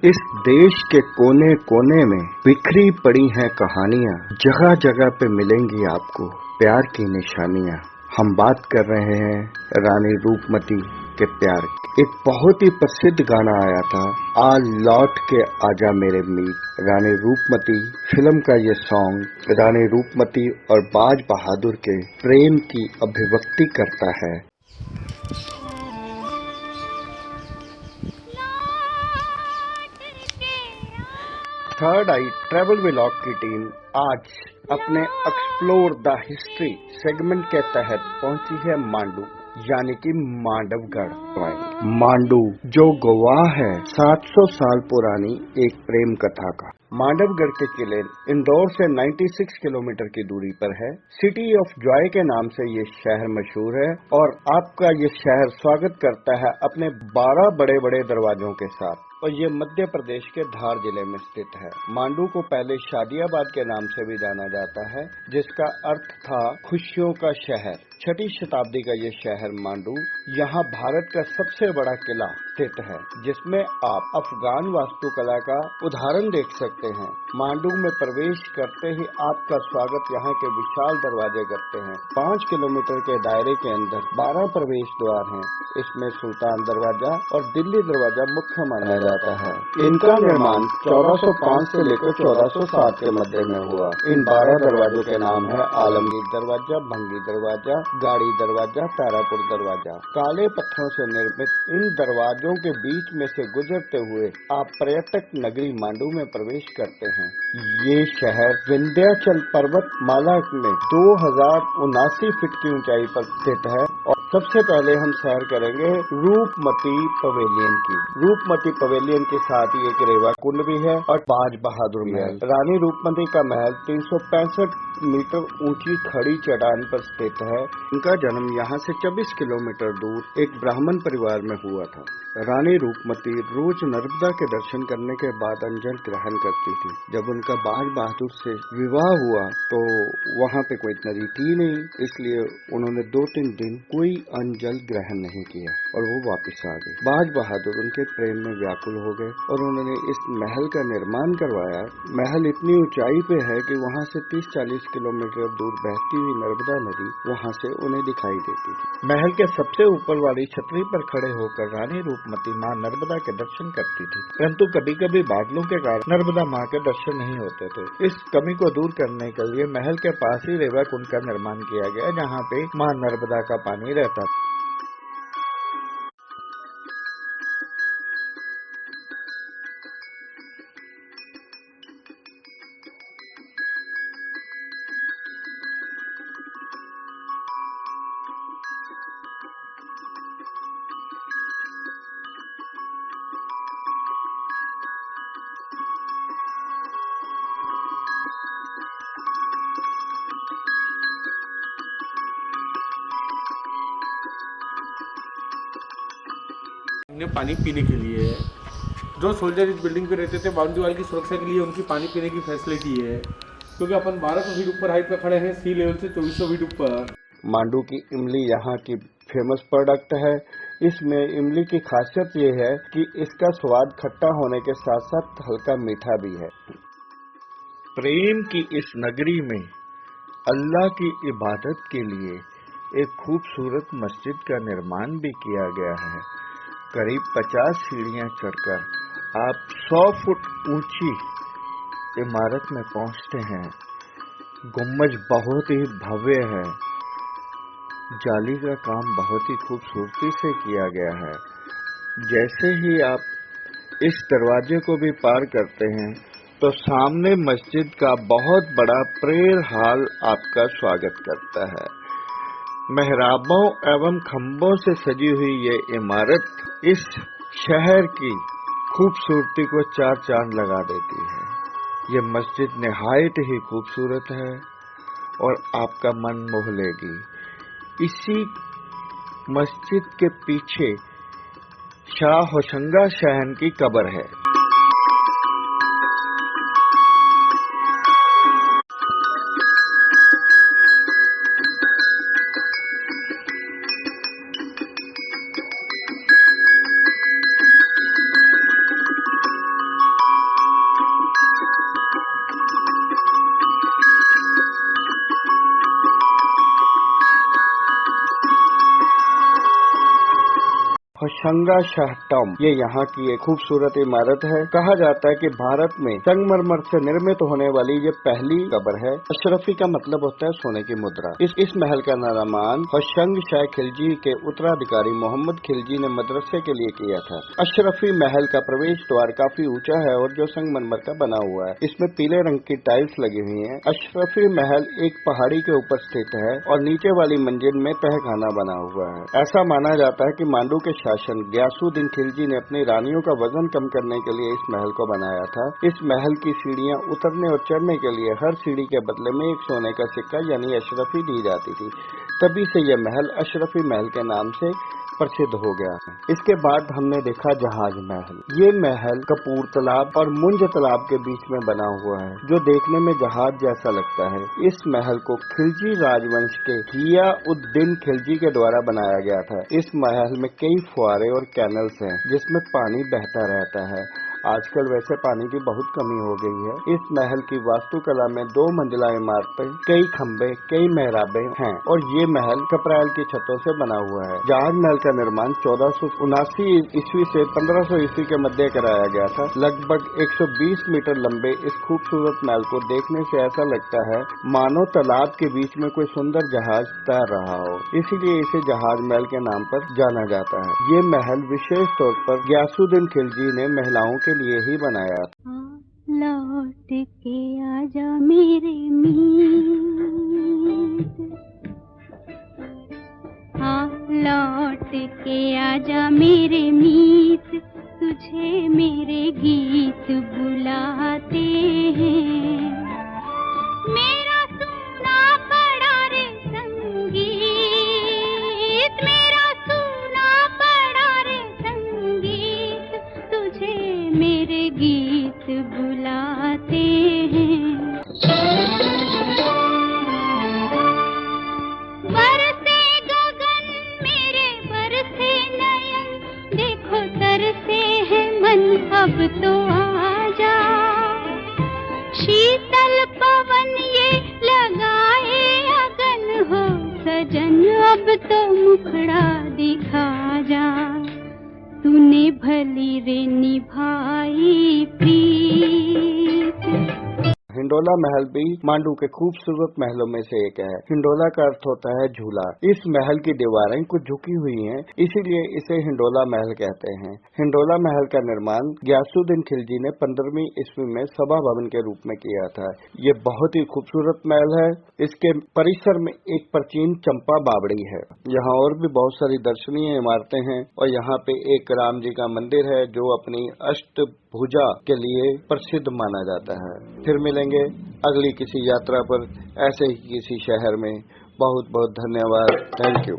इस देश के कोने कोने में बिखरी पड़ी हैं कहानियां, जगह जगह पे मिलेंगी आपको प्यार की निशानियां। हम बात कर रहे हैं रानी रूपमती के प्यार की। एक बहुत ही प्रसिद्ध गाना आया था, आ लौट के आजा मेरे मीत। रानी रूपमती फिल्म का ये सॉन्ग रानी रूपमती और बाज बहादुर के प्रेम की अभिव्यक्ति करता है। थर्ड आई ट्रैवल व्लॉग की टीम आज अपने एक्सप्लोर द हिस्ट्री सेगमेंट के तहत पहुंची है मांडू, यानी कि मांडवगढ़। मांडू जो गवाह है 700 साल पुरानी एक प्रेम कथा का। मांडवगढ़ के किले इंदौर से 96 किलोमीटर की दूरी पर है। सिटी ऑफ जॉय के नाम से ये शहर मशहूर है और आपका ये शहर स्वागत करता है अपने 12 बड़े बड़े दरवाजों के साथ, और ये मध्य प्रदेश के धार जिले में स्थित है। मांडू को पहले शादियाबाद के नाम से भी जाना जाता है, जिसका अर्थ था खुशियों का शहर। 6वीं शताब्दी का ये शहर मांडू, यहाँ भारत का सबसे बड़ा किला स्थित है, जिसमें आप अफगान वास्तुकला का उदाहरण देख सकते हैं। मांडू में प्रवेश करते ही आपका स्वागत यहाँ के विशाल दरवाजे करते हैं। 5 किलोमीटर के दायरे के अंदर 12 प्रवेश द्वार हैं। इसमें सुल्तान दरवाजा और दिल्ली दरवाजा मुख्य माना जाता है। इनका निर्माण 1405 से लेकर 1407 के मध्य में हुआ। इन 12 दरवाजों के नाम है आलमगीर दरवाजा, भंगी दरवाजा, गाड़ी दरवाजा, तारापुर दरवाजा। काले पत्थरों से निर्मित इन दरवाजों के बीच में से गुजरते हुए आप पर्यटक नगरी मांडू में प्रवेश करते हैं। ये शहर विंध्याचल पर्वत माला में 2079 फीट की ऊंचाई पर स्थित है। और सबसे पहले हम सैर करेंगे रूपमती पवेलियन की। रूपमती पवेलियन के साथ ही एक रेवा कुंड भी है और बाज बहादुर महल। रानी रूपमती का महल 365 मीटर ऊंची खड़ी चट्टान पर स्थित है। उनका जन्म यहाँ से 24 किलोमीटर दूर एक ब्राह्मण परिवार में हुआ था। रानी रूपमती रोज नर्मदा के दर्शन करने के बाद अंजल ग्रहण करती थी। जब उनका बाज बहादुर से विवाह हुआ तो वहाँ पे कोई नदी थी नहीं, इसलिए उन्होंने 2-3 दिन कोई अंजल ग्रहण नहीं किया और वो वापस आ गए। बाज बहादुर उनके प्रेम में व्याकुल हो गए और उन्होंने इस महल का निर्माण करवाया। महल इतनी ऊंचाई पे है कि वहाँ से 30-40 किलोमीटर दूर बहती हुई नर्मदा नदी वहाँ से उन्हें दिखाई देती थी। महल के सबसे ऊपर वाली छतरी पर खड़े होकर रानी रूपमती माँ नर्मदा के दर्शन करती थी, परंतु कभी कभी बादलों के कारण नर्मदा माँ के दर्शन नहीं होते थे। इस कमी को दूर करने के लिए महल के पास ही रेवा कुंड का निर्माण किया गया, जहाँ पे माँ नर्मदा का पानी रहता था। पानी पीने के लिए है। जो सोल्जर इस बिल्डिंग पे रहते थे, बाउंड्री वाल की सुरक्षा के लिए उनकी पानी पीने की फैसिलिटी है, क्योंकि अपन 1200 फीट ऊपर हाइट पे खड़े हैं, सी लेवल से 2400 फीट ऊपर। मांडू की इमली यहाँ की फेमस प्रोडक्ट है। इसमें इमली की खासियत ये है कि इसका स्वाद खट्टा होने के साथ साथ हल्का मीठा भी है। प्रेम की इस नगरी में अल्लाह की इबादत के लिए एक खूबसूरत मस्जिद का निर्माण भी किया गया है। करीब 50 सीढ़ियां चढ़कर आप 100 फुट ऊंची इमारत में पहुंचते हैं। गुम्बज बहुत ही भव्य है। जाली का काम बहुत ही खूबसूरती से किया गया है। जैसे ही आप इस दरवाजे को भी पार करते हैं तो सामने मस्जिद का बहुत बड़ा प्रेयर हॉल आपका स्वागत करता है। मेहराबों एवं खंभों से सजी हुई ये इमारत इस शहर की खूबसूरती को 4 चांद लगा देती है। ये मस्जिद निहायत ही खूबसूरत है और आपका मन मोह लेगी। इसी मस्जिद के पीछे शाह होशंगा शहन की कब्र है। संगाशाहटम ये यहाँ की एक खूबसूरत इमारत है। कहा जाता है कि भारत में संगमरमर से निर्मित होने वाली ये पहली कब्र है। अशरफी का मतलब होता है सोने की मुद्रा। इस महल का निर्माण होशंग शाह खिलजी के उत्तराधिकारी मोहम्मद खिलजी ने मदरसे के लिए किया था। अशरफी महल का प्रवेश द्वार काफी ऊंचा है और जो संगमरमर का बना हुआ है। इसमें पीले रंग की टाइल्स लगी हुई हैं। अशरफी महल एक पहाड़ी के ऊपर स्थित है और नीचे वाली मंजिल में तहखाना बना हुआ है। ऐसा माना जाता है कि मांडू के शासन गयासुद्दीन खिलजी ने अपनी रानियों का वजन कम करने के लिए इस महल को बनाया था। इस महल की सीढ़ियां उतरने और चढ़ने के लिए हर सीढ़ी के बदले में एक सोने का सिक्का यानी अशरफी दी जाती थी। तभी से यह महल अशरफी महल के नाम से प्रसिद्ध हो गया। इसके बाद हमने देखा जहाज महल। ये महल कपूर तालाब और मुंज तालाब के बीच में बना हुआ है, जो देखने में जहाज जैसा लगता है। इस महल को खिलजी राजवंश के गियासुद्दीन खिलजी के द्वारा बनाया गया था। इस महल में कई फुआरे और कैनल्स हैं, जिसमें पानी बहता रहता है। आजकल वैसे पानी की बहुत कमी हो गई है। इस महल की वास्तुकला में 2 मंजिला इमारतें, कई खंबे, कई मेहराबें हैं और ये महल कपराइल की छतों से बना हुआ है। जहाज महल का निर्माण 1479 ईस्वी से 1500 ईस्वी के मध्य कराया गया था। लगभग 120 मीटर लंबे इस खूबसूरत महल को देखने से ऐसा लगता है मानो तालाब के बीच में कोई सुंदर जहाज तैर रहा हो, इसीलिए इसे जहाज महल के नाम पर जाना जाता है। ये महल विशेष तौर पर गयासुद्दीन खिलजी ने महिलाओं के लिए ही बनाया था। लौट के आजा मेरे मीत, हाँ लौट के आजा मेरे मीत, तुझे मेरे गीत बुलाते हैं। मेरा सुना पड़ा रे संगीत, मेरा सुना पड़ा रे संगीत, तुझे मेरे गीत बुलाते हैं। बरसे गगन मेरे बरसे नयन, देखो तरसे है मन अब तो आजा। शीतल पवन ये लगाए अगन हो सजन, अब तो मुखड़ा दिखा जा। तूने भली रे निभाई प्रीत। हिंडोला महल भी मांडू के खूबसूरत महलों में से एक है। हिंडोला का अर्थ होता है झूला। इस महल की दीवारें कुछ झुकी हुई हैं, इसीलिए इसे हिंडोला महल कहते हैं। हिंडोला महल का निर्माण गयासुद्दीन खिलजी ने 15वीं ईस्वी में सभा भवन के रूप में किया था। ये बहुत ही खूबसूरत महल है। इसके परिसर में एक प्राचीन चंपा बावड़ी है। यहाँ और भी बहुत सारी दर्शनीय इमारतें हैं और यहाँ पे एक राम जी का मंदिर है, जो अपनी अष्टभुजा के लिए प्रसिद्ध माना जाता है। फिर मिलेंगे अगली किसी यात्रा पर ऐसे ही किसी शहर में। बहुत बहुत धन्यवाद। Thank you.